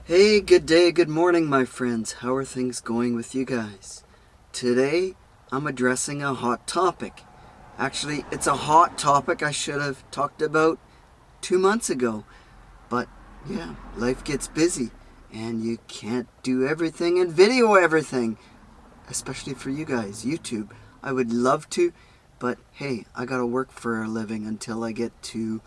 Hey, good day, good morning, my friends. How are things going with you guys? Today, I'm addressing a hot topic. Actually, it's a hot topic I should have talked about 2 months ago. But yeah, life gets busy and you can't do everything and video everything. Especially for you guys, YouTube. I would love to, but hey, I gotta work for a living until I get to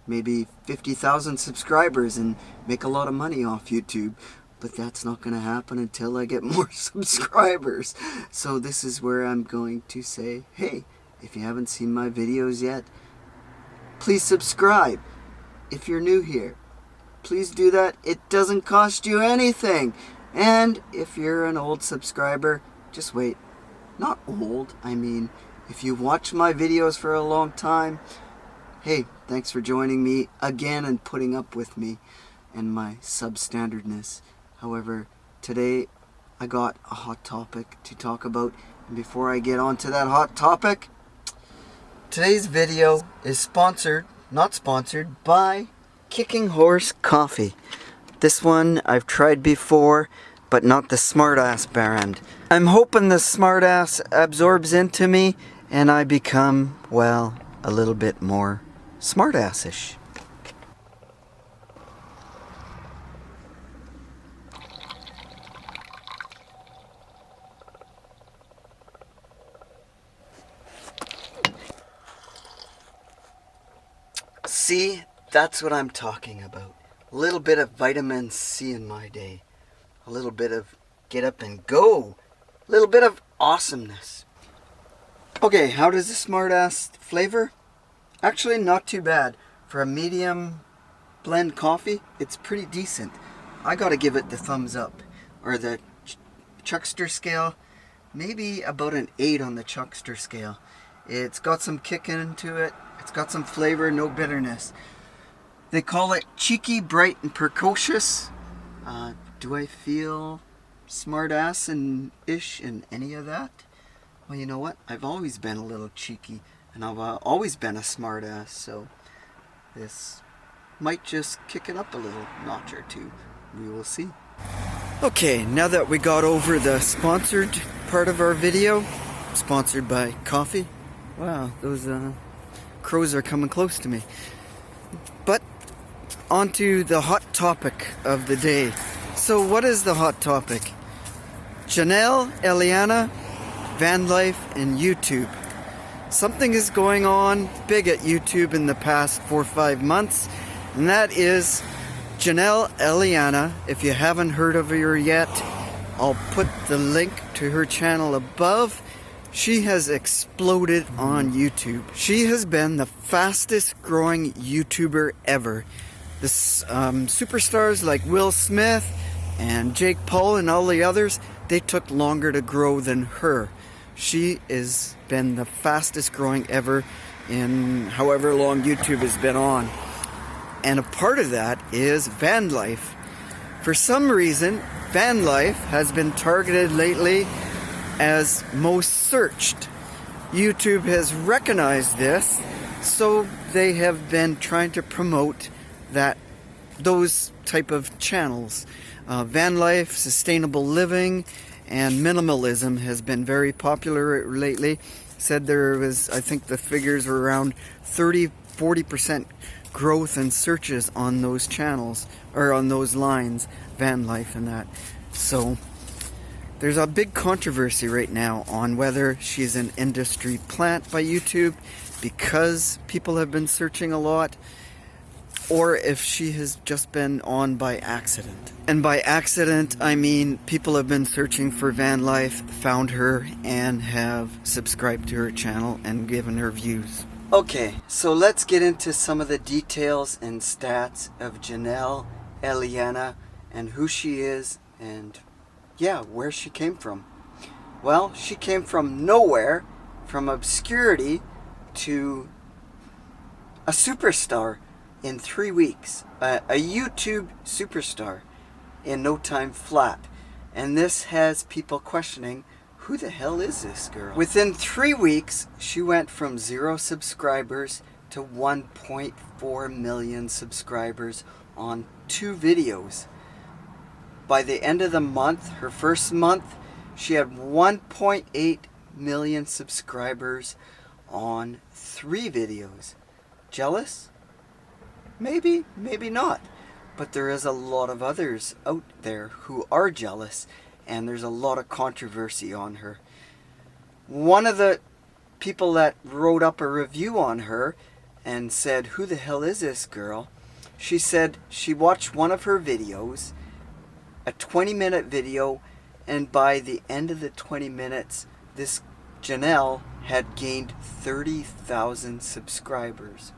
maybe 50,000 subscribers and make a lot of money off YouTube. But that's not going to happen until I get more subscribers. So this is where I'm going to say, hey, if you haven't seen my videos yet, please subscribe. If you're new here, please do that. It doesn't cost you anything. And if you're an old subscriber, just wait. Not old, I mean, if you watch my videos for a long time, hey, thanks for joining me again and putting up with me and my substandardness. However, today I got a hot topic to talk about. And before I get on to that hot topic, today's video is not sponsored, by Kicking Horse Coffee. This one I've tried before, but not the Smartass brand. I'm hoping the Smartass absorbs into me and I become, well, a little bit more smartassish. See, that's what I'm talking about. A little bit of vitamin C in my day. A little bit of get up and go. A little bit of awesomeness. Okay, how does the Smartass flavor? Actually, not too bad. For a medium blend coffee, it's pretty decent. I gotta give it the thumbs up. Or the Chuckster scale, maybe about an 8 on the Chuckster scale. It's got some kick into it. It's got some flavor, no bitterness. They call it cheeky, bright, and precocious. Do I feel smartass and ish in any of that? Well, you know what? I've always been a little cheeky. And I've always been a smartass, so this might just kick it up a little notch or two. We will see. Okay, now that we got over the sponsored part of our video, sponsored by coffee. Wow, those crows are coming close to me. But onto the hot topic of the day. So what is the hot topic? Jennelle Eliana, van life, and YouTube. Something is going on big at YouTube in the past 4 or 5 months, and that is Jennelle Eliana. If you haven't heard of her yet, I'll put the link to her channel above. She has exploded on YouTube. She has been the fastest growing YouTuber ever. The superstars like Will Smith and Jake Paul and all the others, they took longer to grow than her. She has been the fastest growing ever in however long YouTube has been on. And a part of that is van life. For some reason, van life has been targeted lately as most searched. YouTube has recognized this, so they have been trying to promote those type of channels. Van life, sustainable living, and minimalism has been very popular lately. Said there was, I think the figures were around 30-40% growth in searches on those channels, or on those lines, van life and that. So there's a big controversy right now on whether she's an industry plant by YouTube because people have been searching a lot, or if she has just been on by accident. And by accident, I mean people have been searching for van life, found her, and have subscribed to her channel and given her views. Okay, so let's get into some of the details and stats of Jennelle Eliana and who she is and, yeah, where she came from. Well, she came from nowhere, from obscurity to a superstar in 3 weeks. A YouTube superstar in no time flat. And this has people questioning, who the hell is this girl? Within 3 weeks, she went from 0 subscribers to 1.4 million subscribers on 2 videos. By the end of the month, her first month, she had 1.8 million subscribers on 3 videos. Jealous? Maybe, maybe not. But there is a lot of others out there who are jealous, and there's a lot of controversy on her. One of the people that wrote up a review on her and said, "Who the hell is this girl?" She said she watched one of her videos, a 20-minute video, and by the end of the 20 minutes, this Jennelle had gained 30,000 subscribers.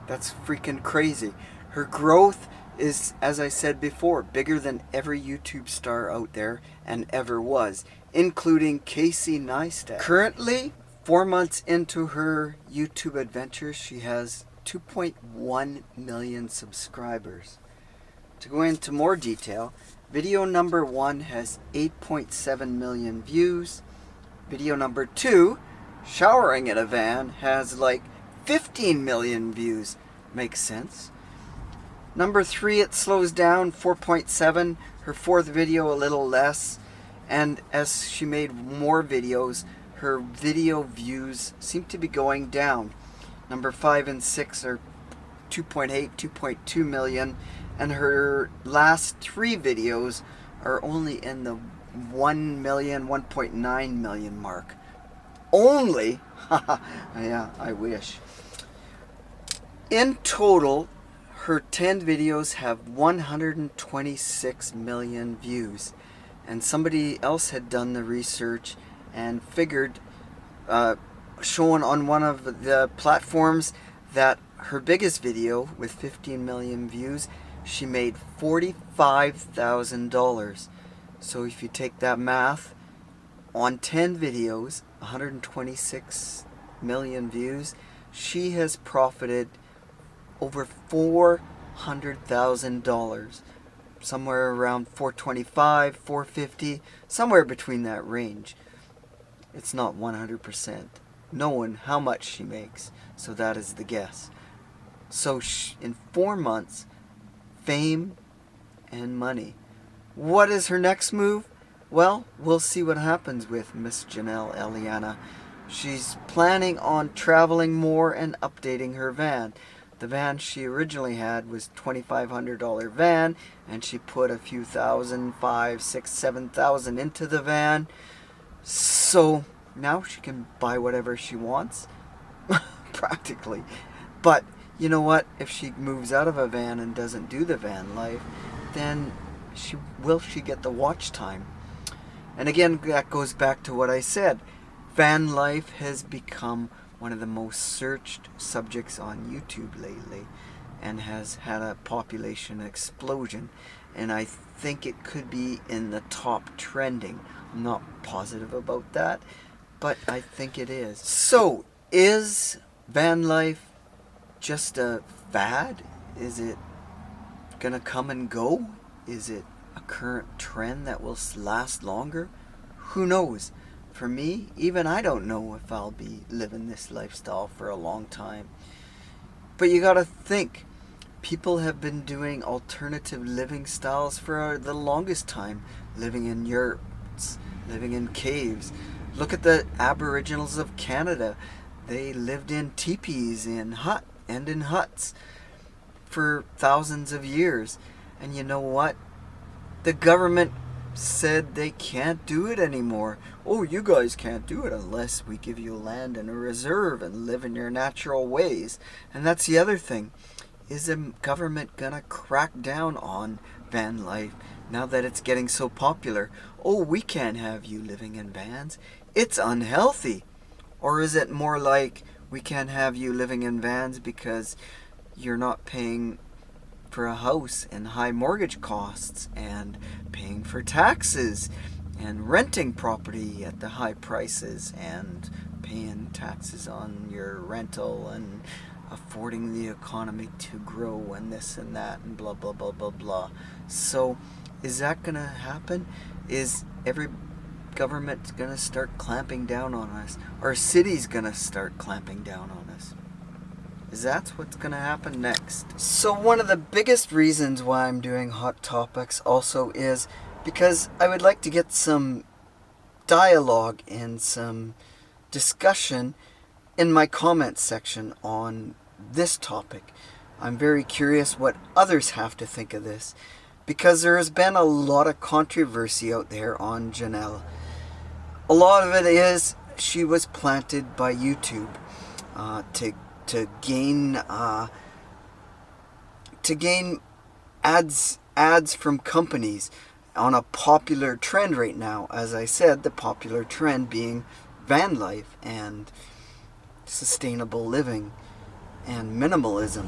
That's freaking crazy. Her growth is, as I said before, bigger than every YouTube star out there and ever was, including Casey Neistat. Currently, 4 months into her YouTube adventures, she has 2.1 million subscribers. To go into more detail, video number 1 has 8.7 million views. Video number 2, showering in a van, has like 15 million views. Makes sense. Number 3, it slows down, 4.7. Her 4th video, a little less. And as she made more videos, her video views seem to be going down. Number 5 and 6 are 2.8, 2.2 million. And her last 3 videos are only in the 1 million, 1.9 million mark. Only? Yeah, I wish. In total, her 10 videos have 126 million views. And somebody else had done the research and figured, shown on one of the platforms, that her biggest video with 15 million views, she made $45,000. So if you take that math, on 10 videos, 126 million views, she has profited over $400,000. Somewhere around 425, 450, somewhere between that range. It's not 100% known how much she makes, so that is the guess. So in 4 months, fame and money. What is her next move? Well, we'll see what happens with Miss Jennelle Eliana. She's planning on traveling more and updating her van. The van she originally had was $2,500 van, and she put a few thousand, 5, 6, 7,000 into the van. So now she can buy whatever she wants, practically. But you know what? If she moves out of a van and doesn't do the van life, then she get the watch time? And again, that goes back to what I said. Van life has become one of the most searched subjects on YouTube lately, and has had a population explosion. And I think it could be in the top trending. I'm not positive about that, but I think it is. So, is van life just a fad? Is it gonna come and go? Is it a current trend that will last longer? Who knows? For me, even I don't know if I'll be living this lifestyle for a long time. But you gotta think, people have been doing alternative living styles for the longest time. Living in yurts, living in caves. Look at the Aboriginals of Canada. They lived in teepees, in huts for thousands of years. And you know what? The government said they can't do it anymore. Oh, you guys can't do it unless we give you land and a reserve and live in your natural ways. And that's the other thing. Is the government gonna crack down on van life now that it's getting so popular? Oh, we can't have you living in vans. It's unhealthy. Or is it more like, we can't have you living in vans because you're not paying for a house and high mortgage costs and paying for taxes and renting property at the high prices and paying taxes on your rental and affording the economy to grow and this and that and blah blah blah blah blah. So is that gonna happen? Is every government gonna start clamping down on us? Our city's gonna start clamping down on us? Is that what's going to happen next? So one of the biggest reasons why I'm doing Hot Topics also is because I would like to get some dialogue and some discussion in my comments section on this topic. I'm very curious what others have to think of this, because there has been a lot of controversy out there on Jennelle. A lot of it is she was planted by YouTube to gain ads from companies on a popular trend right now. As I said, the popular trend being van life and sustainable living and minimalism.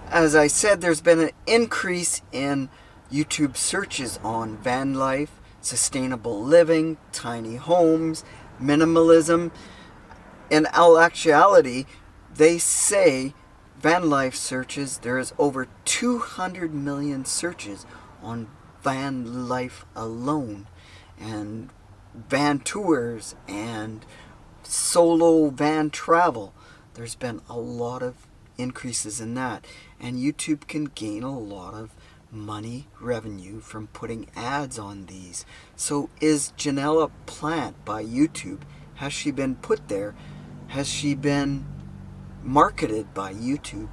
As I said, there's been an increase in YouTube searches on van life, sustainable living, tiny homes, minimalism. In all actuality, they say van life searches, there is over 200 million searches on van life alone, and van tours and solo van travel. There's been a lot of increases in that, and YouTube can gain a lot of money revenue from putting ads on these. So is Jennelle a plant by YouTube? Has she been put there? Has she been marketed by YouTube?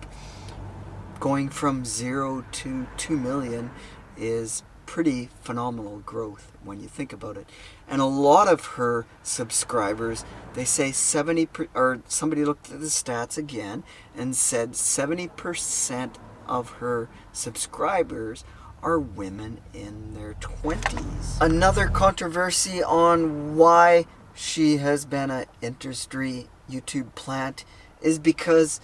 Going from 0 to 2 million is pretty phenomenal growth when you think about it. And a lot of her subscribers, they say 70 or somebody looked at the stats again and said 70% of her subscribers are women in their 20s. Another controversy on why she has been an industry YouTube plant is because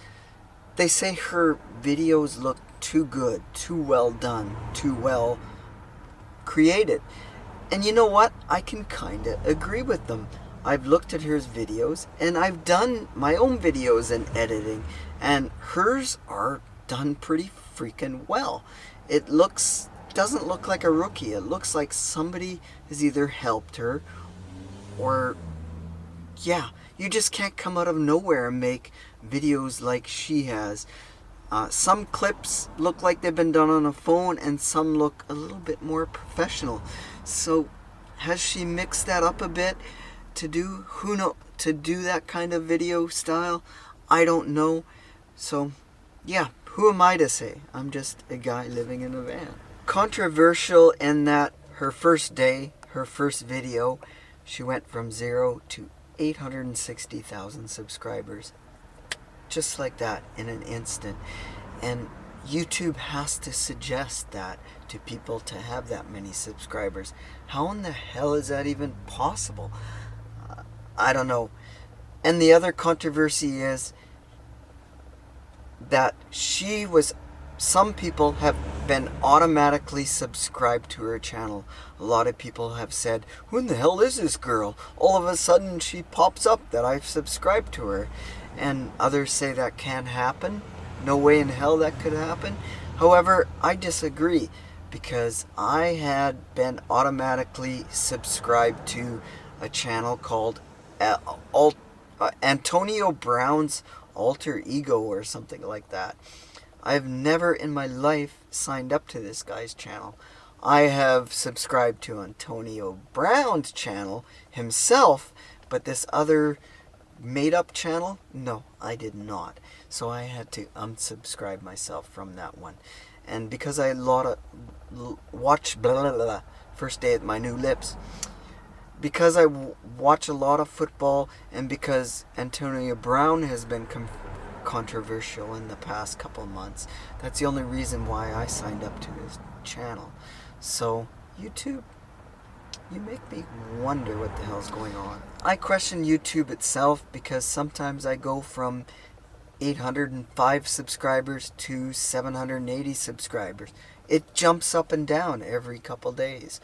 they say her videos look too good, too well done, too well created. And you know what? I can kind of agree with them. I've looked at her videos, and I've done my own videos and editing, and hers are done pretty freaking well. It doesn't look like a rookie. It looks like somebody has either helped her or, yeah, you just can't come out of nowhere and make videos like she has. Some clips look like they've been done on a phone, and some look a little bit more professional. So has she mixed that up a bit to do that kind of video style? I don't know. So yeah, who am I to say? I'm just a guy living in a van. Controversial in that her first day, her first video, she went from 0 to 860,000 subscribers. Just like that, in an instant. And YouTube has to suggest that to people to have that many subscribers. How in the hell is that even possible? I don't know. And the other controversy is that some people have been automatically subscribed to her channel. A lot of people have said, who in the hell is this girl? All of a sudden she pops up that I've subscribed to her. And others say that can't happen. No way in hell that could happen. However, I disagree, because I had been automatically subscribed to a channel called Antonio Brown's Alter Ego or something like that. I've never in my life signed up to this guy's channel. I have subscribed to Antonio Brown's channel himself, but this other made-up channel, no, I did not. So I had to unsubscribe myself from that one. And because I watch first day at my new lips, because I watch a lot of football, and because Antonio Brown has been controversial in the past couple months, that's the only reason why I signed up to his channel. So YouTube, you make me wonder what the hell's going on. I question YouTube itself, because sometimes I go from 805 subscribers to 780 subscribers. It jumps up and down every couple days.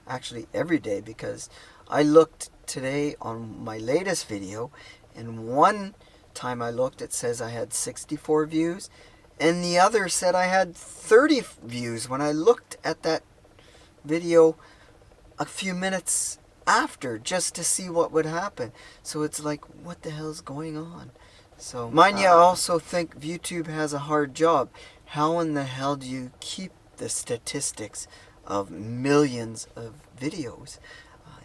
Actually, every day, because I looked today on my latest video, and one time I looked, it says I had 64 views, and the other said I had 30 views when I looked at that video a few minutes after, just to see what would happen. So it's like, what the hell's going on? So, mind you, I also think YouTube has a hard job. How in the hell do you keep the statistics of millions of videos?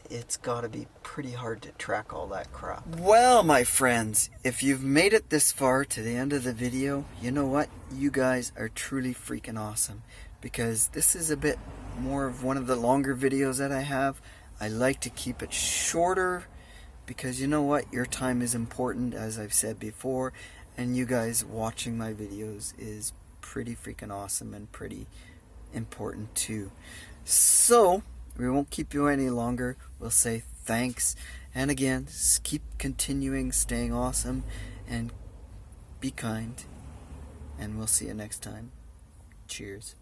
It's got to be pretty hard to track all that crap. Well, my friends, if you've made it this far to the end of the video, you know what? You guys are truly freaking awesome. Because this is a bit more of one of the longer videos that I have. I like to keep it shorter because you know what? Your time is important, as I've said before. And you guys watching my videos is pretty freaking awesome and pretty important too. So, we won't keep you any longer. We'll say thanks. And again, keep continuing, staying awesome, and be kind. And we'll see you next time. Cheers.